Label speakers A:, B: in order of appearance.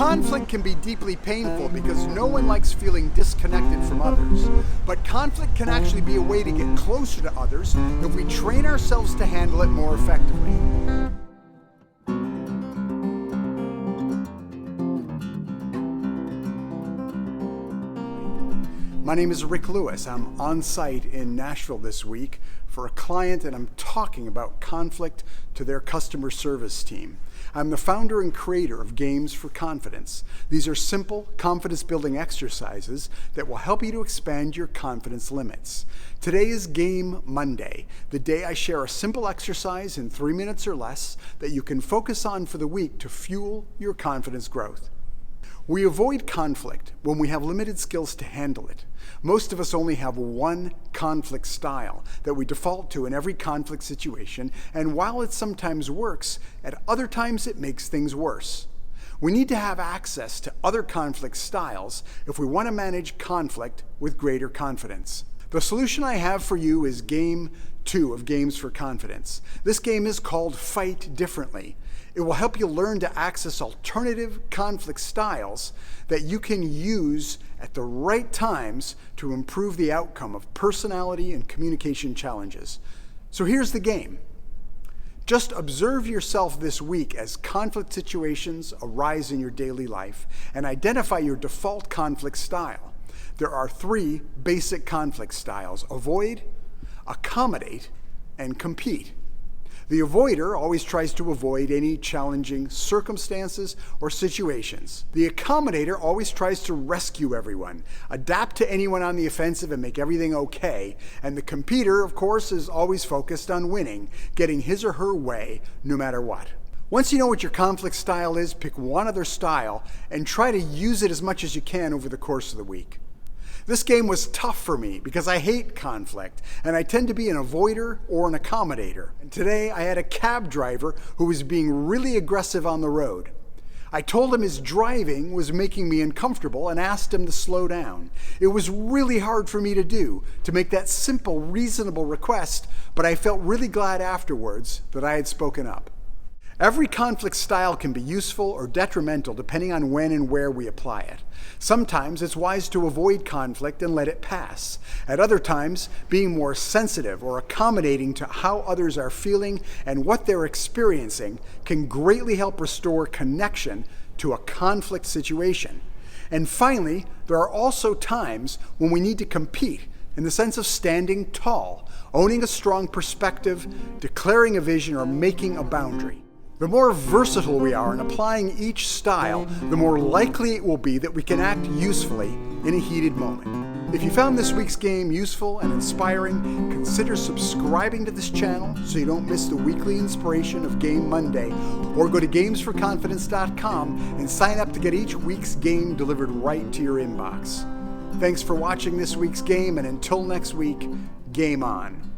A: Conflict can be deeply painful because no one likes feeling disconnected from others. But conflict can actually be a way to get closer to others if we train ourselves to handle it more effectively. My name is Rick Lewis. I'm on site in Nashville this week for a client, and I'm talking about conflict to their customer service team. I'm the founder and creator of Games for Confidence. These are simple, confidence-building exercises that will help you to expand your confidence limits. Today is Game Monday, the day I share a simple exercise in 3 minutes or less that you can focus on for the week to fuel your confidence growth. We avoid conflict when we have limited skills to handle it. Most of us only have one conflict style that we default to in every conflict situation, and while it sometimes works, at other times it makes things worse. We need to have access to other conflict styles if we want to manage conflict with greater confidence. The solution I have for you is Game 2 of Games for Confidence. This game is called Fight Differently. It will help you learn to access alternative conflict styles that you can use at the right times to improve the outcome of personality and communication challenges. So here's the game. Just observe yourself this week as conflict situations arise in your daily life and identify your default conflict style. There are 3 basic conflict styles: avoid, accommodate, and compete. The avoider always tries to avoid any challenging circumstances or situations. The accommodator always tries to rescue everyone, adapt to anyone on the offensive and make everything okay. And the competitor, of course, is always focused on winning, getting his or her way no matter what. Once you know what your conflict style is, pick one other style and try to use it as much as you can over the course of the week. This game was tough for me because I hate conflict, and I tend to be an avoider or an accommodator. And today I had a cab driver who was being really aggressive on the road. I told him his driving was making me uncomfortable and asked him to slow down. It was really hard for me to make that simple, reasonable request, but I felt really glad afterwards that I had spoken up. Every conflict style can be useful or detrimental depending on when and where we apply it. Sometimes it's wise to avoid conflict and let it pass. At other times, being more sensitive or accommodating to how others are feeling and what they're experiencing can greatly help restore connection to a conflict situation. And finally, there are also times when we need to compete in the sense of standing tall, owning a strong perspective, declaring a vision, or making a boundary. The more versatile we are in applying each style, the more likely it will be that we can act usefully in a heated moment. If you found this week's game useful and inspiring, consider subscribing to this channel so you don't miss the weekly inspiration of Game Monday, or go to gamesforconfidence.com and sign up to get each week's game delivered right to your inbox. Thanks for watching this week's game, and until next week, game on.